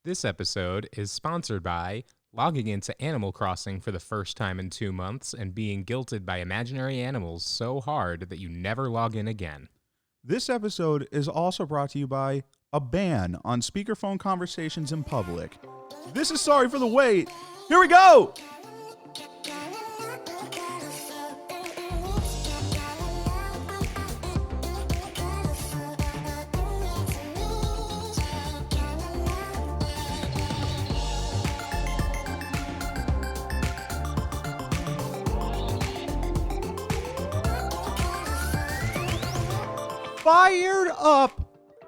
This episode is sponsored by logging into Animal Crossing for the first time in 2 months and being guilted by imaginary animals so hard that you never log in again. This episode is also brought to you by a ban on speakerphone conversations in public. This is Sorry for the Wait. Here we go! Fired up,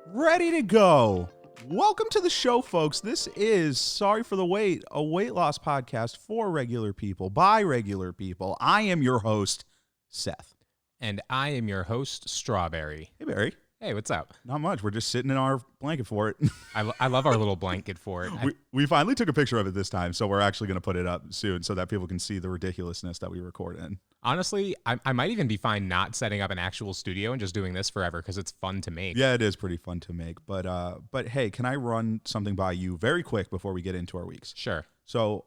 ready to go. Welcome to the show, folks. This is Sorry for the Wait, a weight loss podcast for regular people, by regular people. I am your host, Seth. And I am your host, Strawberry. Hey, Barry. Hey, what's up? Not much. We're just sitting in our blanket for it. I love our little blanket for it. We finally took a picture of it this time, so we're actually going to put it up soon so that people can see the ridiculousness that we record in. Honestly, I might even be fine not setting up an actual studio and just doing this forever because it's fun to make. Yeah, it is pretty fun to make. But hey, can I run something by you very quick before we get into our weeks? Sure. So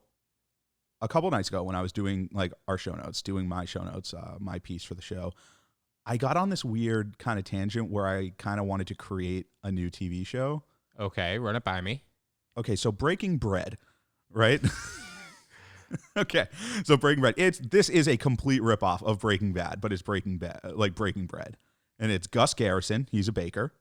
a couple nights ago when I was doing like our show notes, doing my show notes, my piece for the show, I got on this weird kind of tangent where I kind of wanted to create a new TV show. Okay, run it by me. Okay, so Breaking Bread, right? Okay, so Breaking Bread. This is a complete ripoff of Breaking Bad, but it's Breaking Bread. And it's Gus Garrison. He's a baker,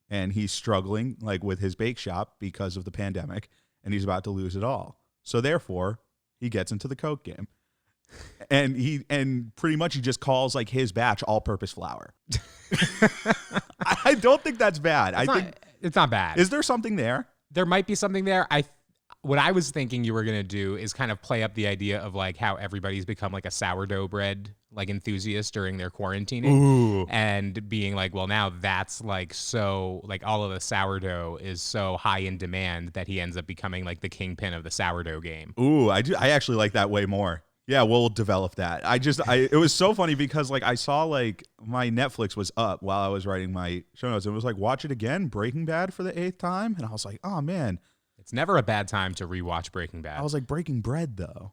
and he's struggling like with his bake shop because of the pandemic, and he's about to lose it all. So therefore, he gets into the Coke game. And pretty much he just calls like his batch all-purpose flour. I don't think that's bad. It's not bad. Is there something there? There might be something there. What I was thinking you were going to do is kind of play up the idea of like how everybody's become like a sourdough bread like enthusiast during their quarantining. Ooh. And being like, well, now that's like so like all of the sourdough is so high in demand that he ends up becoming like the kingpin of the sourdough game. Ooh, I actually like that way more. Yeah, we'll develop that. It was so funny because like I saw like my Netflix was up while I was writing my show notes. It was like, watch it again, Breaking Bad for the 8th time. And I was like, oh man. It's never a bad time to rewatch Breaking Bad. I was like, Breaking Bread though.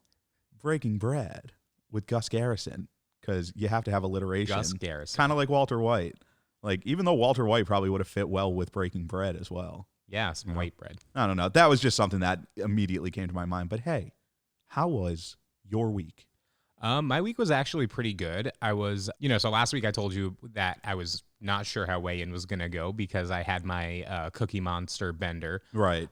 Breaking Bread with Gus Garrison. Because you have to have alliteration. Gus Garrison. Kind of like Walter White. Like, even though Walter White probably would have fit well with Breaking Bread as well. Yeah, some white bread. I don't know. That was just something that immediately came to my mind. But hey, how was your week? My week was actually pretty good. I was, so last week I told you that I was not sure how weigh-in was going to go because I had my Cookie Monster bender. Right.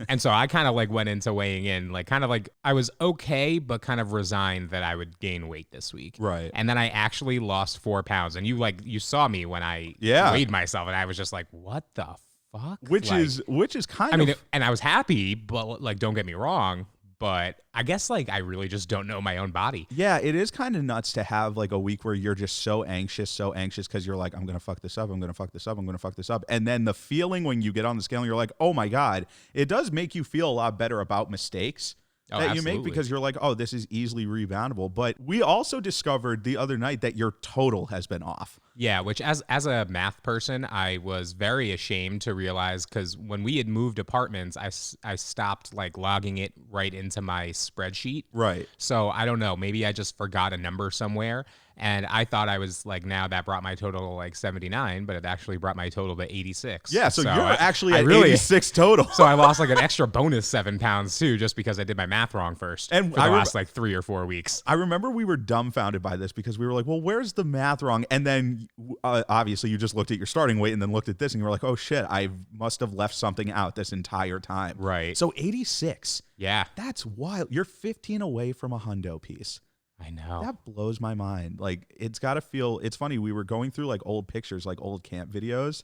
And so I kind of like went into weighing in, like kind of like I was okay, but kind of resigned that I would gain weight this week. Right. And then I actually lost 4 pounds. And you saw me when I weighed myself and I was just like, what the fuck? Which is kind of. I mean, and I was happy, but like, don't get me wrong. But I guess like I really just don't know my own body. Yeah, it is kind of nuts to have like a week where you're just so anxious because you're like, I'm going to fuck this up. I'm going to fuck this up. I'm going to fuck this up. And then the feeling when you get on the scale and you're like, oh my God, it does make you feel a lot better about mistakes that you make because you're like, oh, this is easily reboundable. But we also discovered the other night that your total has been off. Yeah, which as a math person, I was very ashamed to realize because when we had moved apartments, I stopped like logging it right into my spreadsheet. Right. So I don't know, maybe I just forgot a number somewhere. And I thought I was like, now that brought my total to like 79, but it actually brought my total to 86. Yeah, so you're actually at 86 total. So I lost like an extra bonus 7 pounds too, just because I did my math wrong first and for the last like 3 or 4 weeks. I remember we were dumbfounded by this because we were like, well, where's the math wrong? And then obviously you just looked at your starting weight and then looked at this and you were like, oh shit, I must have left something out this entire time. Right. So 86. Yeah. That's wild. You're 15 away from a hundo piece. I know. That blows my mind. Like, it's got to feel, it's funny. We were going through like old pictures, like old camp videos.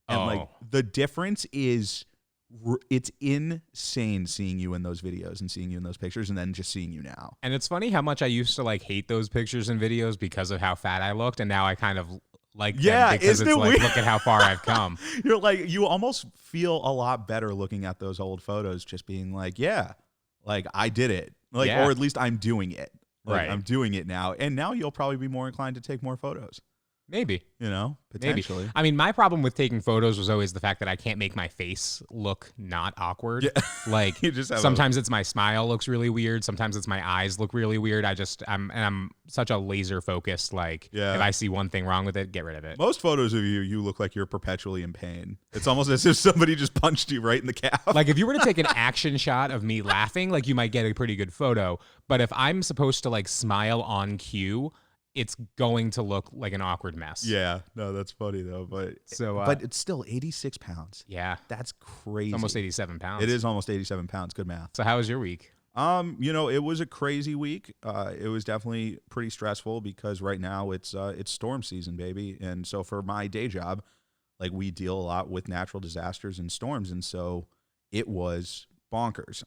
And like the difference is, it's insane seeing you in those videos and seeing you in those pictures and then just seeing you now. And it's funny how much I used to like hate those pictures and videos because of how fat I looked. And now I kind of like them because it's like, look at how far I've come. You're like, you almost feel a lot better looking at those old photos, just being like, yeah, like I did it. Like, or at least I'm doing it. Like, right. I'm doing it now. And now you'll probably be more inclined to take more photos. Maybe. You know, Maybe. potentially. I mean, my problem with taking photos was always the fact that I can't make my face look not awkward. Yeah. Like You just have sometimes it's my smile looks really weird. Sometimes it's my eyes look really weird. I'm such a laser focused. Like Yeah. if I see one thing wrong with it, get rid of it. Most photos of you look like you're perpetually in pain. It's almost as if somebody just punched you right in the calf. Like if you were to take an action shot of me laughing, like you might get a pretty good photo. But if I'm supposed to like smile on cue, it's going to look like an awkward mess. Yeah, no, that's funny though. But it's still 86 pounds. Yeah. That's crazy. It's almost 87 pounds. It is almost 87 pounds. Good math. So how was your week? It was a crazy week. It was definitely pretty stressful because right now it's storm season, baby. And so for my day job, like we deal a lot with natural disasters and storms, and so it was bonkers,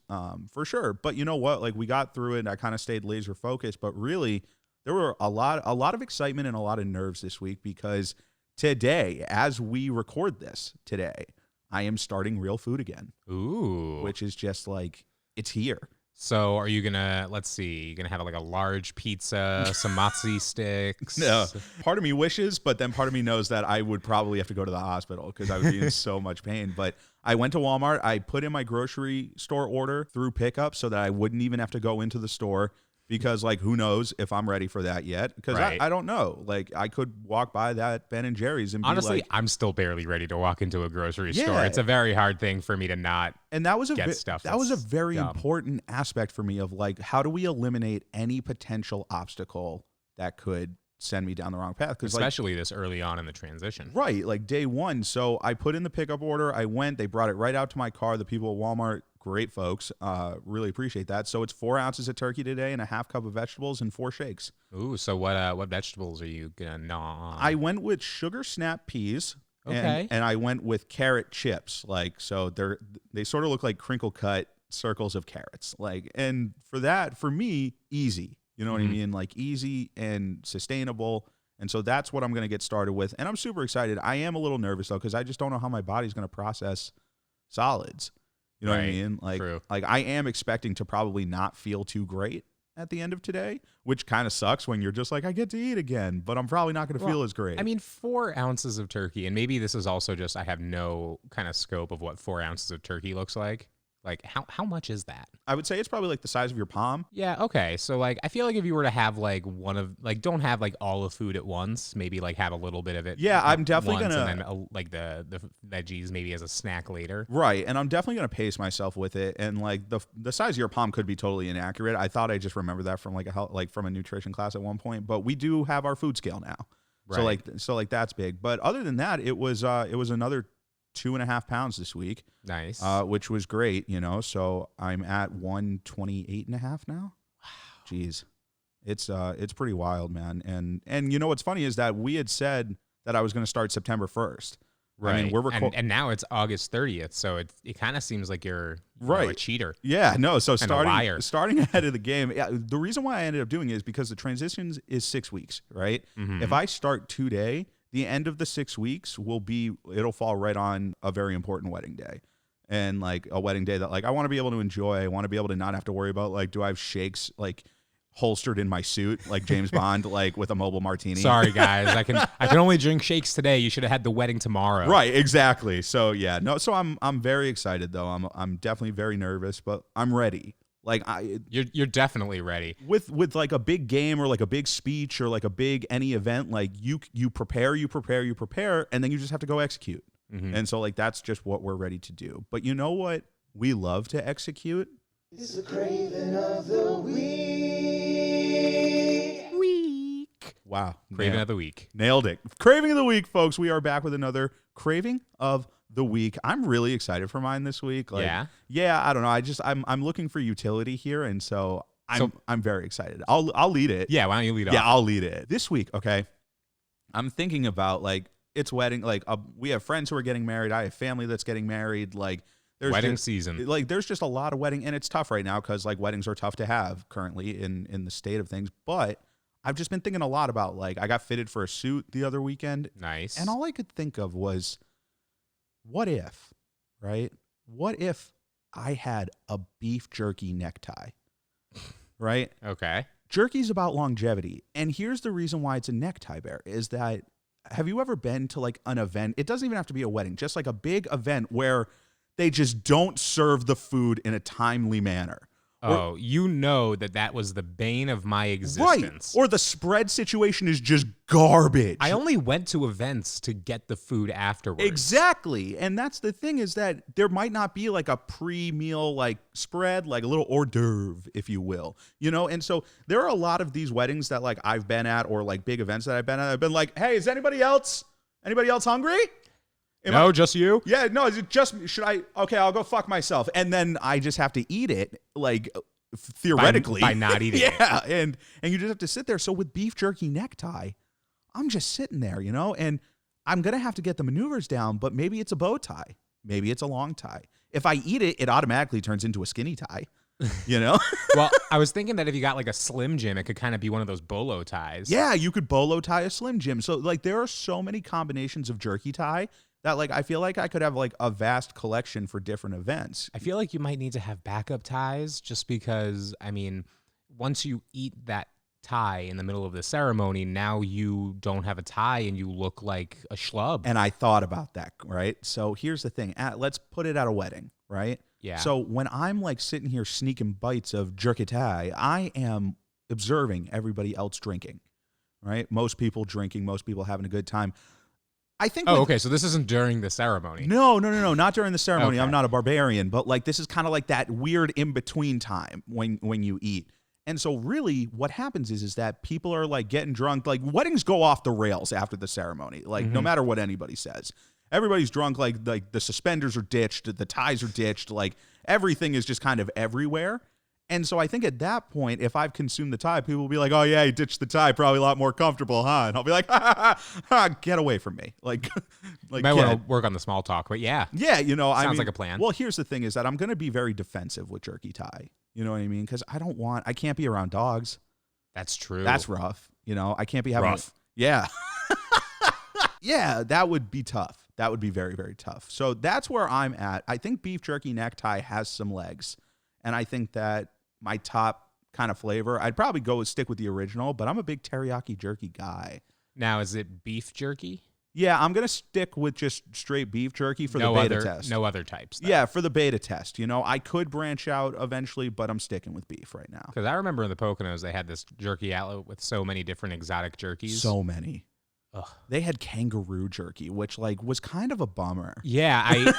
for sure. But you know what? Like we got through it and I kind of stayed laser focused, but really there were a lot of excitement and a lot of nerves this week because today, as we record this today, I am starting Real Food again. Ooh. Which is just like, it's here. So are you gonna, let's see, you're gonna have like a large pizza, some mozzie sticks? No, part of me wishes, but then part of me knows that I would probably have to go to the hospital because I would be in so much pain. But I went to Walmart. I put in my grocery store order through pickup so that I wouldn't even have to go into the store. Because, like, who knows if I'm ready for that yet? Because right. I don't know. Like, I could walk by that Ben & Jerry's and honestly, be like... I'm still barely ready to walk into a grocery store. It's a very hard thing for me to not and that was get stuff. That was a very dumb. important aspect for me of, like, how do we eliminate any potential obstacle that could send me down the wrong path? Especially this early on in the transition. Right, like day one. So I put in the pickup order. I went. They brought it right out to my car. The people at Walmart... Great folks. Really appreciate that. So it's 4 ounces of turkey today and a half cup of vegetables and 4 shakes. Ooh, so what vegetables are you gonna gnaw on? I went with sugar snap peas. Okay. And I went with carrot chips. Like, so they sort of look like crinkle cut circles of carrots. Like, and for me, easy. You know what I mean? Like easy and sustainable. And so that's what I'm going to get started with. And I'm super excited. I am a little nervous though, because I just don't know how my body's going to process solids. You know what I mean? Like, True. Like I am expecting to probably not feel too great at the end of today, which kind of sucks when you're just like, I get to eat again, but I'm probably not going to feel as great. I mean, 4 ounces of turkey, and maybe this is also just I have no kind of scope of what 4 ounces of turkey looks like. Like, how much is that? I would say it's probably like the size of your palm. Yeah, okay. So, like, I feel like if you were to have, like, don't have, like, all the food at once. Maybe, like, have a little bit of it. Yeah, I'm definitely once, going to... And then, like, the veggies maybe as a snack later. Right, and I'm definitely going to pace myself with it. And, like, the size of your palm could be totally inaccurate. I thought I just remembered that from, from a nutrition class at one point. But we do have our food scale now. Right. So that's big. But other than that, it was another 2.5 pounds this week. Nice. Which was great, you know. So I'm at 128.5 now. Wow. Jeez. It's pretty wild, man. And you know what's funny is that we had said that I was going to start September 1st. Right. I mean, we're and now it's August 30th, so it kind of seems like you're right. A cheater. Yeah, no, so starting ahead of the game. Yeah, the reason why I ended up doing it is because the transitions is 6 weeks, right? Mm-hmm. If I start today, the end of the 6 weeks it'll fall right on a very important wedding day. And like a wedding day that like I want to be able to enjoy. I want to be able to not have to worry about like, do I have shakes like holstered in my suit like James Bond, like with a mobile martini? Sorry guys, I can only drink shakes today. You should have had the wedding tomorrow. Right, exactly. So yeah, no. So I'm very excited though. I'm definitely very nervous, but I'm ready. Like you're definitely ready. With like a big game or like a big speech or like a big any event, like you prepare, and then you just have to go execute. Mm-hmm. And so like that's just what we're ready to do. But you know what we love to execute? It's the craving of the week. Wow. Craving of the week. Nailed it. Craving of the week, folks. We are back with another craving of the week. I'm really excited for mine this week. Like, yeah. I don't know. I'm looking for utility here, and so I'm very excited. I'll lead it. Yeah, why don't you lead off? Yeah, I'll lead it this week. Okay, I'm thinking about like it's wedding. Like we have friends who are getting married. I have family that's getting married. Like there's wedding season. Like there's just a lot of wedding, and it's tough right now because like weddings are tough to have currently in the state of things. But I've just been thinking a lot about like I got fitted for a suit the other weekend. Nice. And all I could think of was, what if, right? What if I had a beef jerky necktie, right? Okay. Jerky's about longevity. And here's the reason why it's a necktie bear is that have you ever been to like an event? It doesn't even have to be a wedding, just like a big event where they just don't serve the food in a timely manner. Oh, you know that was the bane of my existence. Right. Or the spread situation is just garbage. I only went to events to get the food afterwards. Exactly. And that's the thing, is that there might not be like a pre-meal like spread, like a little hors d'oeuvre, if you will. You know, and so there are a lot of these weddings that like I've been at, or like big events that I've been at. I've been like, hey, is anybody else hungry? No, just you? Yeah, no, is it just me? Okay, I'll go fuck myself. And then I just have to eat it, like, theoretically. By not eating it. Yeah, and you just have to sit there. So with beef jerky necktie, I'm just sitting there, you know, and I'm going to have to get the maneuvers down, but maybe it's a bow tie. Maybe it's a long tie. If I eat it, it automatically turns into a skinny tie, you know? Well, I was thinking that if you got like a Slim Jim, it could kind of be one of those bolo ties. Yeah, you could bolo tie a Slim Jim. So, like, there are so many combinations of jerky tie that, like, I feel like I could have, like, a vast collection for different events. I feel like you might need to have backup ties just because, I mean, once you eat that tie in the middle of the ceremony, now you don't have a tie and you look like a schlub. And I thought about that, right? So here's the thing. Let's put it at a wedding, right? Yeah. So when I'm, like, sitting here sneaking bites of jerky tie, I am observing everybody else drinking, right? Most people drinking, most people having a good time. I think. Oh, okay. So this isn't during the ceremony. No, not during the ceremony. Okay. I'm not a barbarian, but like this is kind of like that weird in between time when you eat. And so really what happens is that people are like getting drunk. Like weddings go off the rails after the ceremony. Like no matter what anybody says, everybody's drunk. Like the suspenders are ditched, the ties are ditched. Like everything is just kind of everywhere. And so I think at that point, if I've consumed the tie, people will be like, oh, yeah, he ditched the tie. Probably a lot more comfortable, huh? And I'll be like, get away from me. Like you might want to work on the small talk, but yeah. Yeah, you know, Sounds like a plan. Well, here's the thing is that I'm going to be very defensive with jerky tie. You know what I mean? Because I can't be around dogs. That's true. That's rough. You know, I can't be having. Rough. Yeah. Yeah, that would be tough. That would be very, very tough. So that's where I'm at. I think beef jerky necktie has some legs. And I think that my top kind of flavor, I'd probably stick with the original, but I'm a big teriyaki jerky guy. Now, is it beef jerky? Yeah, I'm going to stick with just straight beef jerky for the beta test. No other types, though. Yeah, for the beta test. You know, I could branch out eventually, but I'm sticking with beef right now. Because I remember in the Poconos, they had this jerky outlet with so many different exotic jerkies. So many. Ugh. They had kangaroo jerky, which like was kind of a bummer. Yeah,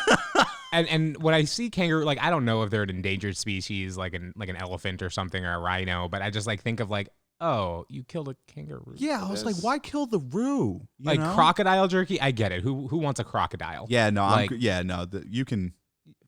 and when I see kangaroo, like I don't know if they're an endangered species, like an elephant or something, or a rhino, but I just like think of like, oh, you killed a kangaroo. Yeah, I was like, why kill the roo? Like crocodile jerky, I get it. Who wants a crocodile? Yeah, no, like, you can.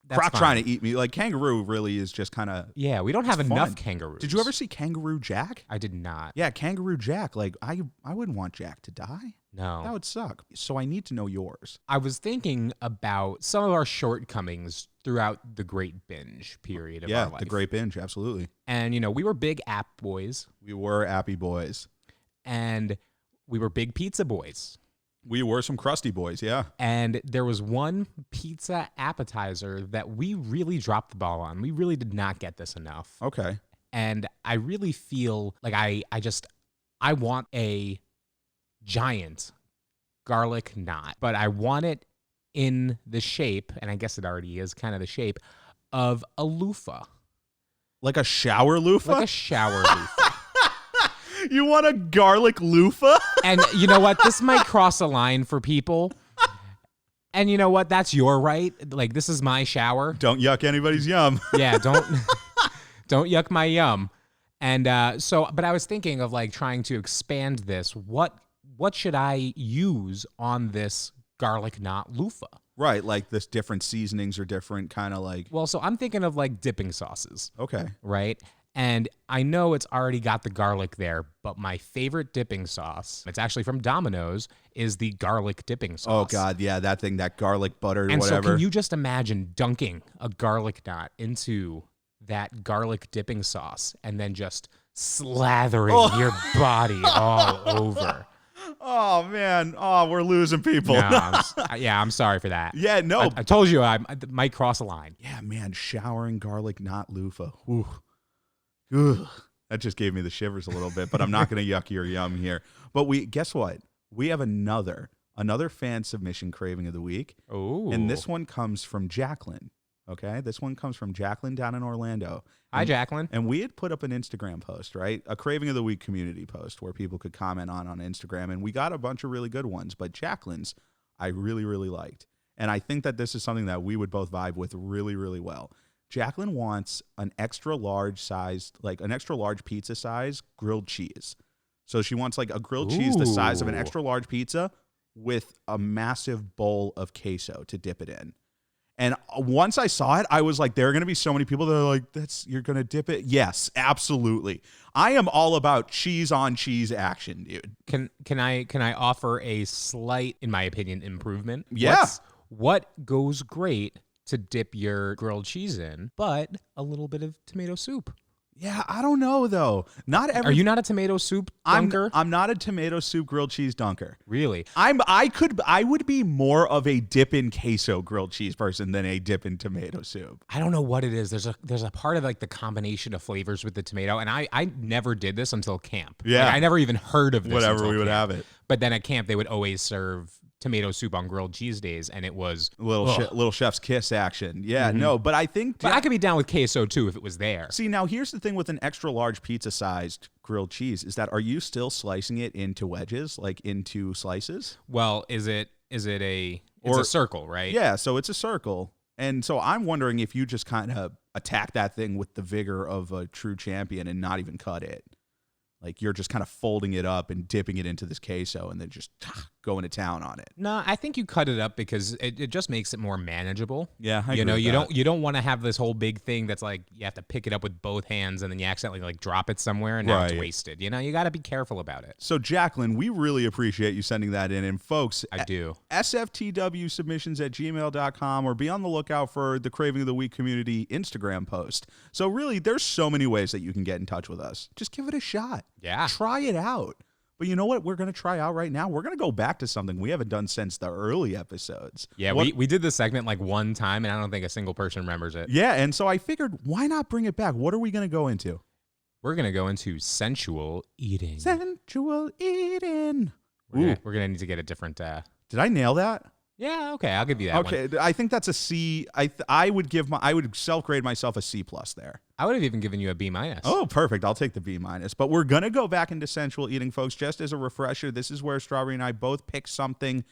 That's Croc fine. trying to eat me. Like kangaroo really is just kind of. Yeah, we don't have enough kangaroos. Did you ever see Kangaroo Jack? I did not. Yeah, Kangaroo Jack. Like I wouldn't want Jack to die. No. That would suck. So I need to know yours. I was thinking about some of our shortcomings throughout the Great Binge period of our life. Yeah, the Great Binge, absolutely. And, you know, we were big app boys. We were appy boys. And we were big pizza boys. We were some crusty boys, yeah. And there was one pizza appetizer that we really dropped the ball on. We really did not get this enough. Okay. And I really feel like I want a giant garlic knot, but I want it in the shape, and I guess it already is kind of the shape, of a loofah. Like a shower loofah? Like a shower loofah. You want a garlic loofah? And you know what? This might cross a line for people. And you know what? That's your right. Like, this is my shower. Don't yuck anybody's yum. Yeah, don't yuck my yum. And but I was thinking of like trying to expand this. What should I use on this garlic knot loofah? Right, like this different seasonings or different kind of like. Well, so I'm thinking of like dipping sauces. Okay. Right? And I know it's already got the garlic there, but my favorite dipping sauce, it's actually from Domino's, is the garlic dipping sauce. Oh, God, yeah, that thing, that garlic butter or and whatever. So can you just imagine dunking a garlic knot into that garlic dipping sauce and then just slathering your body all over? Oh, man. Oh, we're losing people. No, I'm sorry for that. Yeah, no. I told you I might cross a line. Yeah, man, showering garlic knot loofah. Ooh. Ugh. That just gave me the shivers a little bit, but I'm not going to yuck your yum here. But guess what? we have another fan submission craving of the week. Oh. And this one comes from Jacqueline. Okay, this one comes from Jacqueline down in Orlando. Hi, Jacqueline. And we had put up an Instagram post, right? A Craving of the Week community post where people could comment on Instagram. And we got a bunch of really good ones. But Jacqueline's, I really, really liked. And I think that this is something that we would both vibe with really, really well. Jacqueline wants an extra large pizza size grilled cheese. So she wants like a grilled cheese the size of an extra large pizza with a massive bowl of queso to dip it in. And once I saw it, I was like, there are going to be so many people that are like, you're going to dip it? Yes, absolutely. I am all about cheese on cheese action, dude. Can I offer a slight, in my opinion, improvement? Yeah. What goes great to dip your grilled cheese in, but a little bit of tomato soup? Yeah, I don't know though. Are you not a tomato soup dunker? I'm not a tomato soup grilled cheese dunker. Really? I would be more of a dip in queso grilled cheese person than a dip in tomato soup. I don't know what it is. There's a part of like the combination of flavors with the tomato, and I never did this until camp. Yeah. Like, I never even heard of this. Whatever, we would have it. But then at camp they would always serve tomato soup on grilled cheese days, and it was little chef's kiss action. Yeah, no, but I think but I could be down with queso too if it was there. See, now here's the thing with an extra large pizza sized grilled cheese is that are you still slicing it into wedges, like into slices? Well, it's a circle, right? Yeah, so it's a circle. And so I'm wondering if you just kind of attack that thing with the vigor of a true champion and not even cut it. Like you're just kind of folding it up and dipping it into this queso and then just going to town on it. No, I think you cut it up because it just makes it more manageable. Yeah, I you agree with that. you don't want to have this whole big thing that's like you have to pick it up with both hands and then you accidentally like drop it somewhere and now it's wasted. You know, you got to be careful about it. So Jacqueline, we really appreciate you sending that in. And folks, I do. SFTWSubmissions@gmail.com or be on the lookout for the Craving of the Week community Instagram post. So really, there's so many ways that you can get in touch with us. Just give it a shot. Yeah. Try it out. But you know what we're going to try out right now? We're going to go back to something we haven't done since the early episodes. Yeah, we did this segment like one time, and I don't think a single person remembers it. Yeah, and so I figured, why not bring it back? What are we going to go into? We're going to go into sensual eating. Sensual eating. We're going to need to get a different... Did I nail that? Yeah, okay, I'll give you that one. Okay, I think that's a C. I would self-grade myself a C+ there. I would have even given you a B-. Oh, perfect. I'll take the B-. But we're going to go back into sensual eating, folks. Just as a refresher, this is where Strawberry and I both pick something,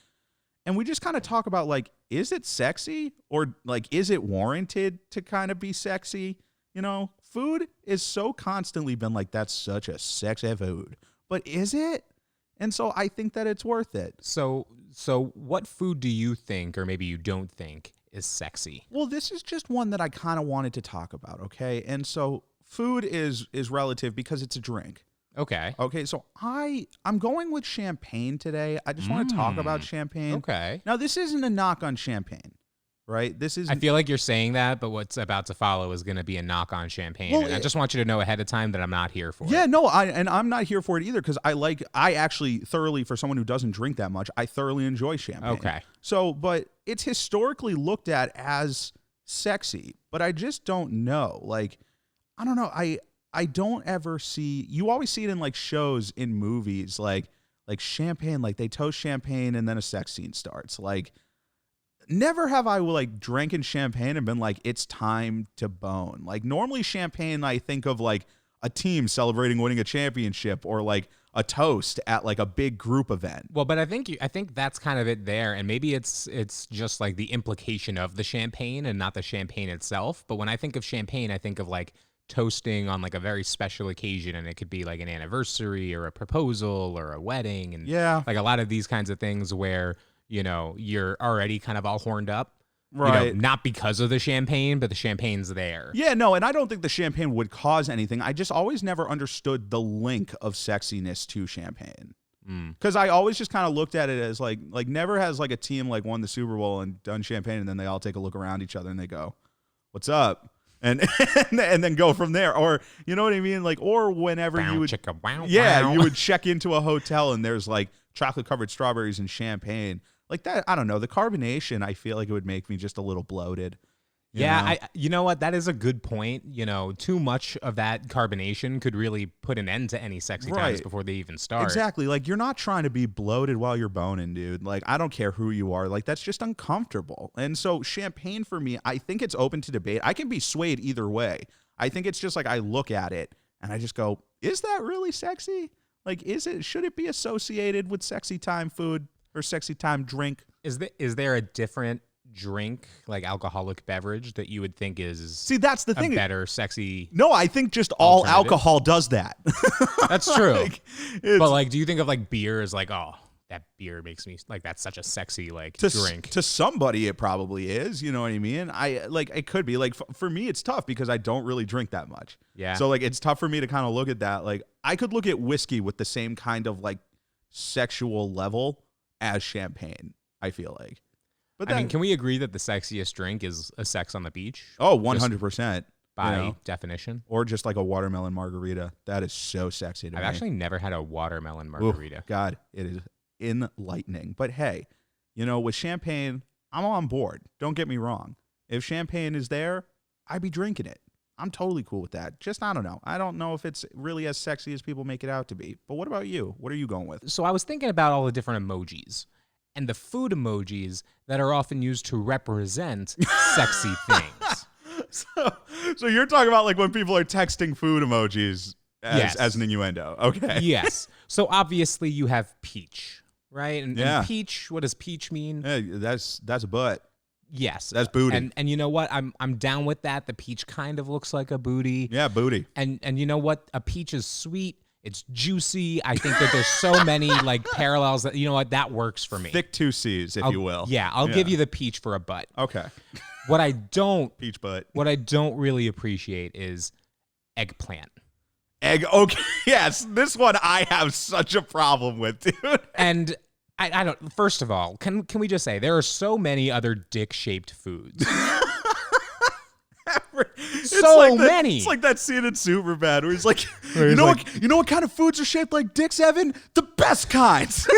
and we just kind of talk about, like, is it sexy? Or, like, is it warranted to kind of be sexy? You know, food is so constantly been like, that's such a sexy food. But is it? And so I think that it's worth it. So what food do you think, or maybe you don't think, is sexy? Well, this is just one that I kind of wanted to talk about, okay? And so food is relative because it's a drink. Okay. Okay, so I'm going with champagne today. I just want to talk about champagne. Okay. Now, this isn't a knock on champagne, right? I feel like you're saying that, but what's about to follow is going to be a knock on champagne. Well, and I just want you to know ahead of time that I'm not here for it. Yeah, no, I'm not here for it either because I actually thoroughly, for someone who doesn't drink that much, I thoroughly enjoy champagne. Okay. So, but it's historically looked at as sexy, but I just don't know. Like, I don't know. I don't ever see, you always see it in like shows in movies, like champagne, like they toast champagne and then a sex scene starts. Like, never have I like drinking champagne and been like, it's time to bone. Like normally champagne, I think of like a team celebrating winning a championship or like a toast at like a big group event. Well, but I think that's kind of it there, and maybe it's just like the implication of the champagne and not the champagne itself. But when I think of champagne, I think of like toasting on like a very special occasion, and it could be like an anniversary or a proposal or a wedding, and like a lot of these kinds of things where, you know, you're already kind of all horned up. Right. You know, not because of the champagne, but the champagne's there. Yeah, no, and I don't think the champagne would cause anything. I just always never understood the link of sexiness to champagne. Because I always just kind of looked at it as like never has like a team like won the Super Bowl and done champagne and then they all take a look around each other and they go, "What's up?" And then go from there. Or you know what I mean? Like, or whenever you would you would check into a hotel and there's like chocolate covered strawberries and champagne. Like that, I don't know. The carbonation, I feel like it would make me just a little bloated. Yeah, you know what? That is a good point. You know, too much of that carbonation could really put an end to any sexy times before they even start. Exactly. Like, you're not trying to be bloated while you're boning, dude. Like, I don't care who you are. Like, that's just uncomfortable. And so champagne for me, I think it's open to debate. I can be swayed either way. I think it's just like I look at it and I just go, is that really sexy? Like, should it be associated with sexy time food or sexy time drink? Is there a different drink, like alcoholic beverage, that you would think is that's the thing, better sexy? No, I think just all alcohol does that. That's true. But like, do you think of like beer as like, oh, that beer makes me like, that's such a sexy like drink? To somebody it probably is, you know what I mean? It could be like, for me it's tough because I don't really drink that much. Yeah, so like it's tough for me to kind of look at that. Like, I could look at whiskey with the same kind of like sexual level as champagne, I feel like. But I mean, can we agree that the sexiest drink is a sex on the beach? Oh, 100%. By definition. Or just like a watermelon margarita. That is so sexy to me. I've actually never had a watermelon margarita. Ooh, God, it is enlightening. But hey, you know, with champagne, I'm on board. Don't get me wrong. If champagne is there, I'd be drinking it. I'm totally cool with that. Just, I don't know. I don't know if it's really as sexy as people make it out to be. But what about you? What are you going with? So I was thinking about all the different emojis and the food emojis that are often used to represent sexy things. So you're talking about like when people are texting food emojis as an innuendo. Okay. Yes. So obviously you have peach, right? And peach, what does peach mean? Yeah, that's a butt. Yes. That's booty. And you know what? I'm down with that. The peach kind of looks like a booty. Yeah, booty. And you know what? A peach is sweet. It's juicy. I think that there's so many like parallels that, you know what, that works for me. Thick 2 C's, if you will. Yeah, I'll give you the peach for a butt. Okay. What I don't peach butt. What I don't really appreciate is eggplant. Okay. Yes, this one I have such a problem with, dude. And I don't. First of all, can we just say there are so many other dick-shaped foods. Many. It's like that scene in Superbad where he's like, you know what kind of foods are shaped like dicks, Evan? The best kinds.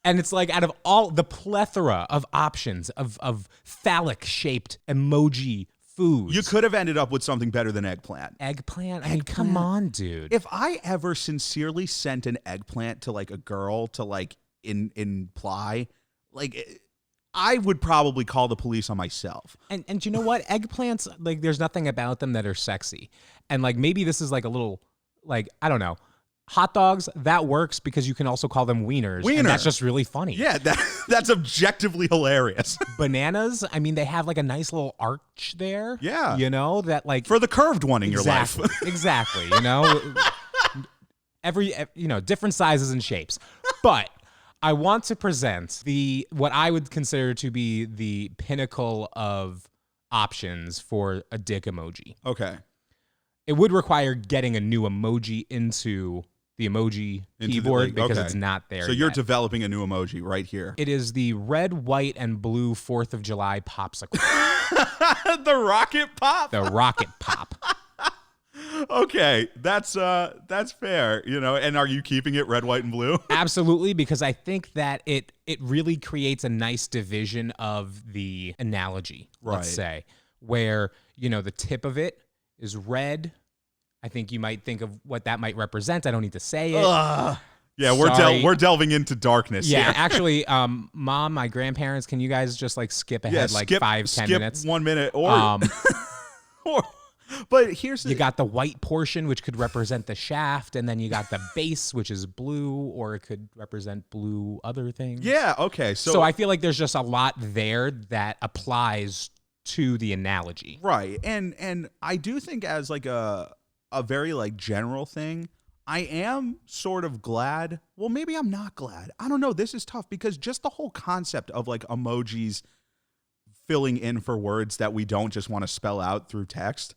And it's like, out of all the plethora of options of phallic-shaped emoji foods, you could have ended up with something better than eggplant. Eggplant? I mean, come on, dude. If I ever sincerely sent an eggplant to like a girl to like imply, like, I would probably call the police on myself. And you know what? Eggplants, like, there's nothing about them that are sexy. And like, maybe this is like a little, like, I don't know. Hot dogs, that works because you can also call them wieners. And that's just really funny. Yeah, that's objectively hilarious. Bananas, I mean, they have like a nice little arch there. Yeah. You know, that like... For the curved one in your life. Exactly, you know? Different sizes and shapes. But I want to present what I would consider to be the pinnacle of options for a dick emoji. Okay. It would require getting a new emoji into the emoji keyboard because it's not there. So you're developing a new emoji right here. It is the red, white, and blue 4th of July popsicle. The rocket pop? The rocket pop. Okay, that's fair, you know. And are you keeping it red, white, and blue? Absolutely, because I think that it really creates a nice division of the analogy, let's say, where, you know, the tip of it is red. I think you might think of what that might represent. I don't need to say it. Yeah, we're delving into darkness. Yeah, here. Actually, Mom, my grandparents, can you guys just like skip ahead 5-10 minutes? 1 minute or but here's you got the white portion, which could represent the shaft, and then you got the base, which is blue, or it could represent blue other things. Yeah, okay. So I feel like there's just a lot there that applies to the analogy. Right. And I do think as like a very like general thing, I am sort of glad. Well, maybe I'm not glad. I don't know. This is tough because just the whole concept of like emojis filling in for words that we don't just want to spell out through text.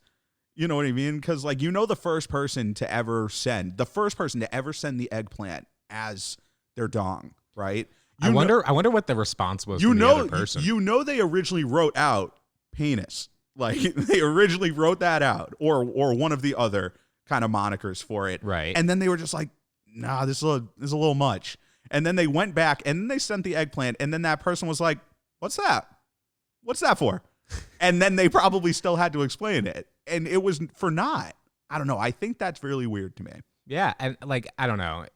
You know what I mean? Because like, you know, the first person to ever send the eggplant as their dong, right? I wonder what the response was from the other person. You know, they originally wrote out penis. Like they originally wrote that out or one of the other kind of monikers for it. Right. And then they were just like, nah, this is a little much. And then they went back and then they sent the eggplant and then that person was like, what's that? What's that for? And then they probably still had to explain it. And it was for naught. I don't know. I think that's really weird to me. Yeah, and like I don't know.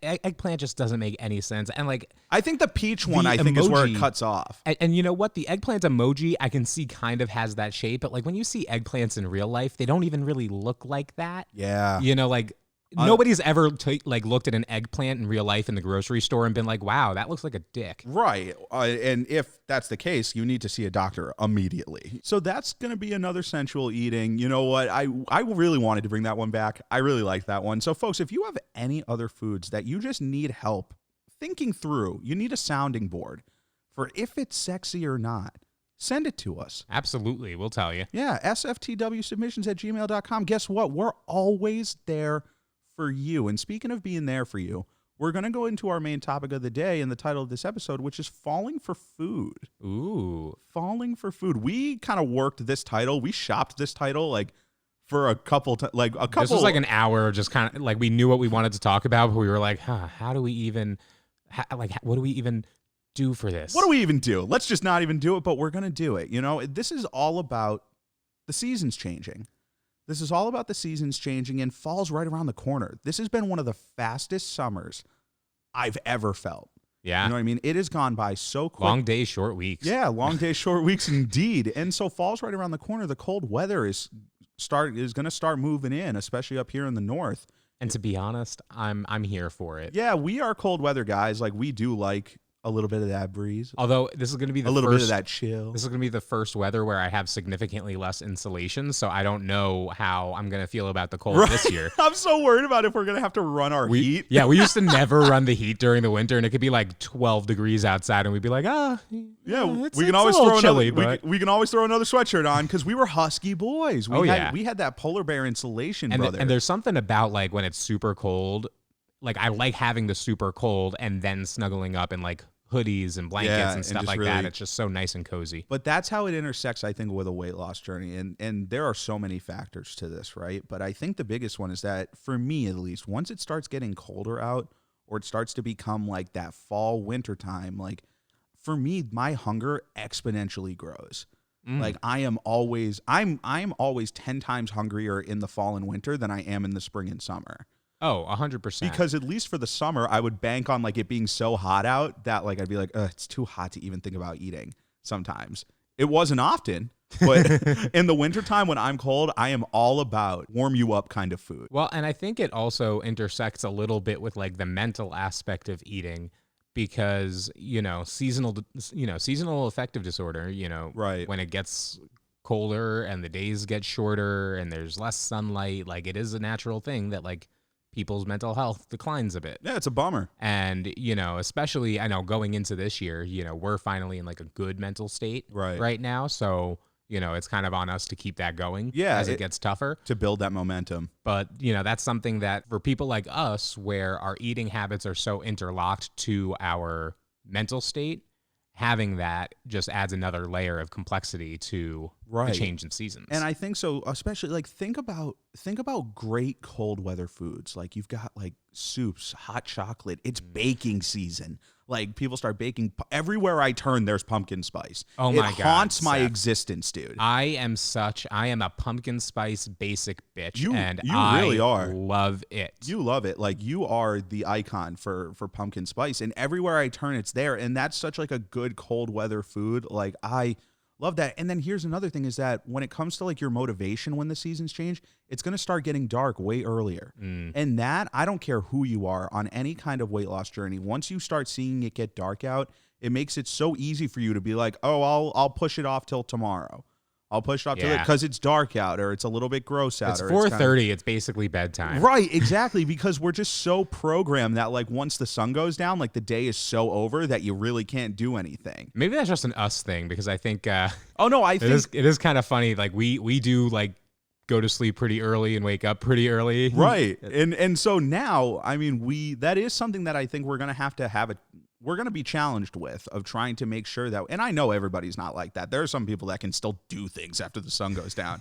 Eggplant just doesn't make any sense. And like I think the peach one, I think, is where it cuts off. And you know what? The eggplant emoji I can see kind of has that shape, but like when you see eggplants in real life, they don't even really look like that. Yeah. You know, like nobody's ever looked at an eggplant in real life in the grocery store and been like, wow, that looks like a dick. Right. And if that's the case, you need to see a doctor immediately. So that's going to be another sensual eating. You know what? I really wanted to bring that one back. I really liked that one. So folks, if you have any other foods that you just need help thinking through, you need a sounding board for if it's sexy or not, send it to us. Absolutely. We'll tell you. Yeah. SFTWSubmissions@gmail.com. Guess what? We're always there for you. And speaking of being there for you, we're going to go into our main topic of the day and the title of this episode, which is falling for food. Ooh. Falling for food. We kind of worked this title. We shopped this title like for a couple. This was like an hour, just kind of like we knew what we wanted to talk about, but we were like, how do we even, what do we even do for this? What do we even do? Let's just not even do it, but we're going to do it. You know, this is all about the seasons changing. This is all about the seasons changing, and fall's right around the corner. This has been one of the fastest summers I've ever felt. Yeah. You know what I mean? It has gone by so quick. Long days, short weeks. Yeah, long days, short weeks indeed. And so fall's right around the corner. The cold weather is going to start moving in, especially up here in the north. And to be honest, I'm here for it. Yeah, we are cold weather guys. Like, we do like a little bit of that breeze. Although this is going to be a little bit of that chill. This is going to be the first weather where I have significantly less insulation, so I don't know how I'm going to feel about the cold this year. I'm so worried about if we're going to have to run our heat. Yeah, we used to never run the heat during the winter, and it could be like 12 degrees outside, and we'd be like, we can always throw chilly, we can always throw another sweatshirt on because we were husky boys. We had that polar bear insulation, brother. And there's something about like when it's super cold, like I like having the super cold and then snuggling up and like hoodies and blankets and stuff like that. It's just so nice and cozy. But that's how it intersects, I think, with a weight loss journey. And there are so many factors to this, right? But I think the biggest one is that, for me at least, once it starts getting colder out or it starts to become like that fall winter time, like for me, my hunger exponentially grows. Like I'm always 10 times hungrier in the fall and winter than I am in the spring and summer. Oh, 100%. Because at least for the summer, I would bank on like it being so hot out that like I'd be like, it's too hot to even think about eating sometimes. It wasn't often, but in the wintertime when I'm cold, I am all about warm you up kind of food. Well, and I think it also intersects a little bit with like the mental aspect of eating because, seasonal affective disorder, right. When it gets colder and the days get shorter and there's less sunlight, like it is a natural thing that like people's mental health declines a bit. Yeah, it's a bummer. And, especially, I know going into this year, we're finally in like a good mental state right now. So, it's kind of on us to keep that going as it gets tougher. To build that momentum. But, that's something that for people like us, where our eating habits are so interlocked to our mental state, having that just adds another layer of complexity to the change in seasons. And I think so, especially like think about great cold weather foods. Like you've got like soups, hot chocolate. It's baking season. Like people start baking everywhere I turn. There's pumpkin spice. Oh my God, it haunts my Seth. Existence, dude. I am a pumpkin spice basic bitch, you I really are. Love it. You love it. Like you are the icon for pumpkin spice, and everywhere I turn, it's there. And that's such like a good cold weather food. Like I love that. And then here's another thing is that when it comes to like your motivation when the seasons change, it's going to start getting dark way earlier. And that, I don't care who you are on any kind of weight loss journey, once you start seeing it get dark out, it makes it so easy for you to be like, oh, I'll push it off till tomorrow. I'll push it off till it because it's dark out or it's a little bit gross out. It's 4:30. It's basically bedtime. Right, exactly. Because we're just so programmed that like once the sun goes down, like the day is so over that you really can't do anything. Maybe that's just an us thing because I think. I think it is kind of funny. Like we do like go to sleep pretty early and wake up pretty early. Right. And so now, I mean, that is something that I think we're going to have we're going to be challenged with, of trying to make sure that, and I know everybody's not like that. There are some people that can still do things after the sun goes down.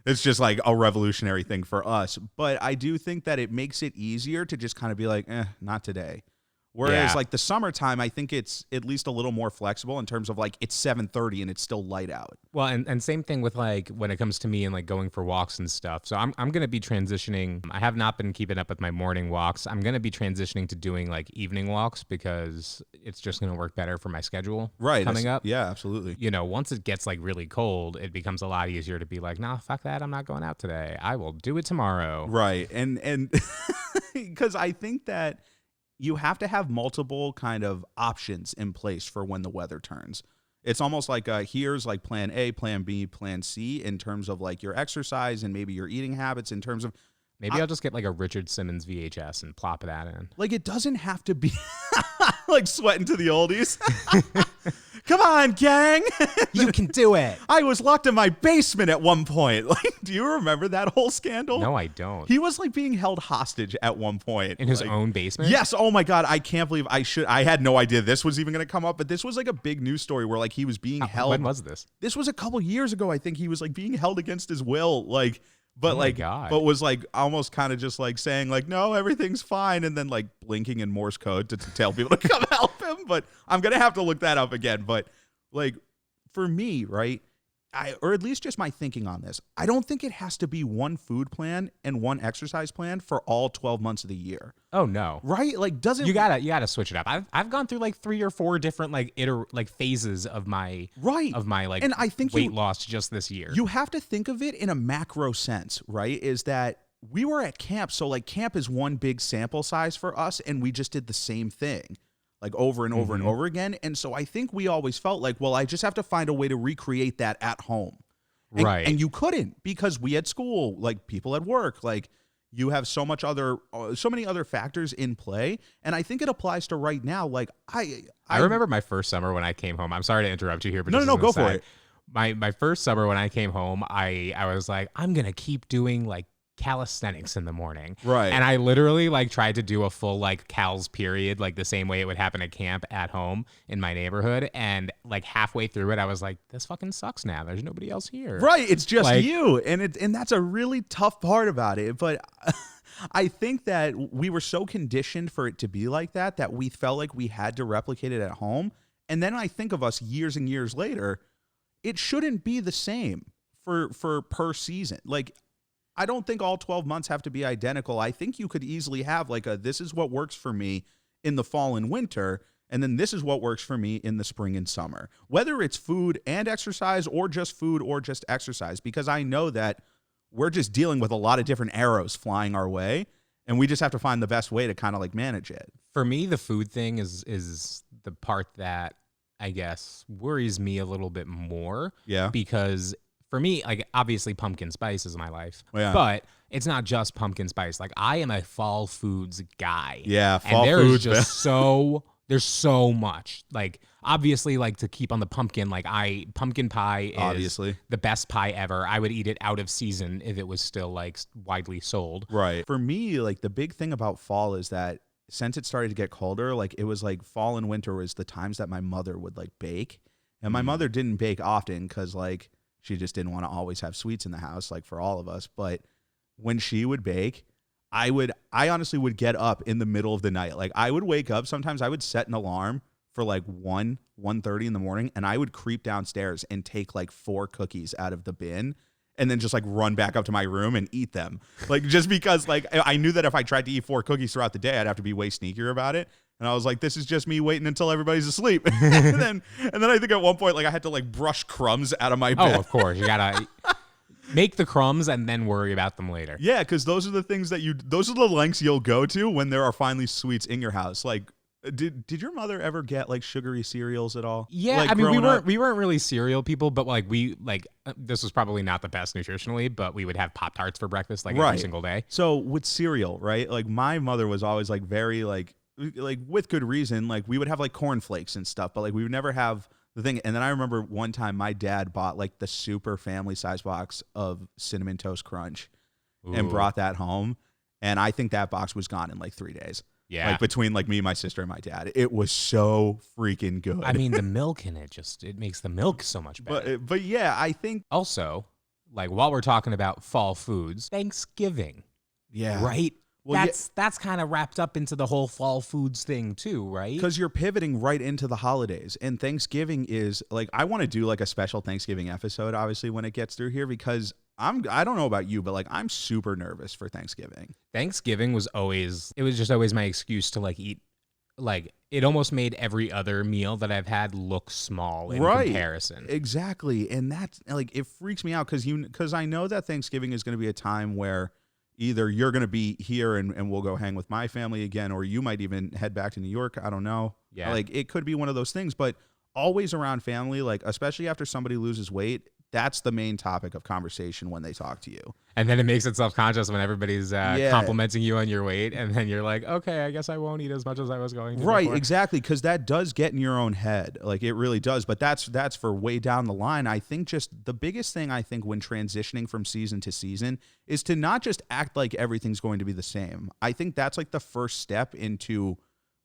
It's just like a revolutionary thing for us. But I do think that it makes it easier to just kind of be like, not today. Whereas Yeah. like the summertime, I think it's at least a little more flexible in terms of like it's 7:30 and it's still light out. Well, and same thing with like when it comes to me and like going for walks and stuff. So I'm gonna be transitioning. I have not been keeping up with my morning walks. I'm gonna be transitioning to doing like evening walks because it's just gonna work better for my schedule coming up. Yeah, absolutely. You know, once it gets like really cold, it becomes a lot easier to be like, nah, fuck that. I'm not going out today. I will do it tomorrow. Right. And because I think that you have to have multiple kind of options in place for when the weather turns. It's almost like here's like plan A, plan B, plan C in terms of like your exercise and maybe your eating habits in terms of Maybe I'll just get like a Richard Simmons VHS and plop that in. like it doesn't have to be like sweating to the oldies. Come on, gang. You can do it. I was locked in my basement at one point. Like, do you remember that whole scandal? No, I don't. He was like being held hostage at one point. In his like, own basement? Yes. Oh my God. I can't believe I had no idea this was even going to come up, but this was like a big news story where like he was being held. When was this? This was a couple years ago. I think he was like being held against his will. Like, but Oh my like, God. but was like almost kind of just like saying like, no, everything's fine. And then like blinking in Morse code to tell people to come help him. But I'm going to have to look that up again. But like for me, right, or at least just my thinking on this, I don't think it has to be one food plan and one exercise plan for all 12 months of the year. Oh no. Right? Like doesn't You gotta switch it up. I've gone through like 3 or 4 different like phases of my like and I think weight loss just this year. You have to think of it in a macro sense, right? Is that we were at camp, so like camp is one big sample size for us, and we just did the same thing. Like over and over and over again. And so I think we always felt like, well, I just have to find a way to recreate that at home. And, right. And you couldn't because we had school, like people at work, like you have so many other factors in play. And I think it applies to right now. Like I remember my first summer when I came home. I'm sorry to interrupt you here, but no, go for it. My first summer when I came home, I was like, I'm going to keep doing like calisthenics in the morning. Right. And I literally like tried to do a full like cals period, like the same way it would happen at camp at home in my neighborhood. And like halfway through it, I was like, this fucking sucks now. There's nobody else here. Right. It's just like, you. And that's a really tough part about it. But I think that we were so conditioned for it to be like that we felt like we had to replicate it at home. And then I think of us years and years later, it shouldn't be the same for per season. Like, I don't think all 12 months have to be identical. I think you could easily have like this is what works for me in the fall and winter, and then this is what works for me in the spring and summer. Whether it's food and exercise or just food or just exercise, because I know that we're just dealing with a lot of different arrows flying our way, and we just have to find the best way to kind of like manage it. For me, the food thing is the part that I guess worries me a little bit more. Yeah. Because for me, like obviously pumpkin spice is my life, Yeah. but it's not just pumpkin spice. Like I am a fall foods guy. Yeah, fall and there foods, is just there's so much. Like obviously, like to keep on the pumpkin, like pumpkin pie is Obviously. the best pie ever. I would eat it out of season if it was still like widely sold. Right. For me, like the big thing about fall is that since it started to get colder, like it was like fall and winter was the times that my mother would like bake, and my mother didn't bake often because like she just didn't want to always have sweets in the house, like for all of us. But when she would bake, I honestly would get up in the middle of the night. Like I would wake up. Sometimes I would set an alarm for like 1:30 in the morning, and I would creep downstairs and take like 4 cookies out of the bin and then just like run back up to my room and eat them. Like just because like I knew that if I tried to eat 4 cookies throughout the day, I'd have to be way sneakier about it. And I was like, this is just me waiting until everybody's asleep. and then I think at one point, like I had to like brush crumbs out of my bed. Oh, of course. You gotta make the crumbs and then worry about them later. Yeah, because those are the things those are the lengths you'll go to when there are finally sweets in your house. Like, did your mother ever get like sugary cereals at all? Yeah, like, I mean, up? we weren't really cereal people, but like this was probably not the best nutritionally, but we would have Pop-Tarts for breakfast like every single day. So with cereal, right? Like my mother was always like very like with good reason, like we would have like cornflakes and stuff, but like we would never have the thing. And then I remember one time my dad bought like the super family size box of Cinnamon Toast Crunch and brought that home. And I think that box was gone in like 3 days. Yeah. Like between like me, my sister, and my dad. It was so freaking good. I mean, the milk in it it makes the milk so much better. But yeah, I think also, like while we're talking about fall foods, Thanksgiving. yeah. Right? Well, that's kind of wrapped up into the whole fall foods thing too, right? because you're pivoting right into the holidays, and Thanksgiving is like, I want to do like a special Thanksgiving episode, obviously, when it gets through here, because I don't know about you, but like I'm super nervous for Thanksgiving. Thanksgiving was just always my excuse to like eat. Like it almost made every other meal that I've had look small in comparison. Exactly, and that's like, it freaks me out because I know that Thanksgiving is going to be a time where either you're going to be here and we'll go hang with my family again, or you might even head back to New York. I don't know. Yeah. Like it could be one of those things, but always around family, like especially after somebody loses weight, that's the main topic of conversation when they talk to you. And then it makes it self-conscious when everybody's complimenting you on your weight. And then you're like, okay, I guess I won't eat as much as I was going to. Right, before. exactly, because that does get in your own head. Like it really does. But that's for way down the line. I think just the biggest thing I think when transitioning from season to season is to not just act like everything's going to be the same. I think that's like the first step into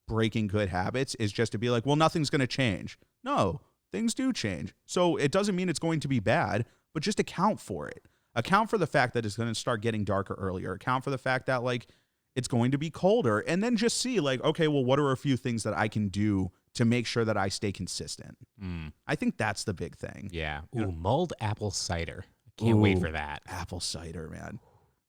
breaking good habits, is just to be like, well, nothing's going to change. No, things do change. So it doesn't mean it's going to be bad, but just account for it. Account for the fact that it's going to start getting darker earlier. Account for the fact that like it's going to be colder, and then just see like, okay, well, what are a few things that I can do to make sure that I stay consistent? I think that's the big thing. Yeah. Ooh, mulled apple cider. I can't wait for that. Apple cider, man.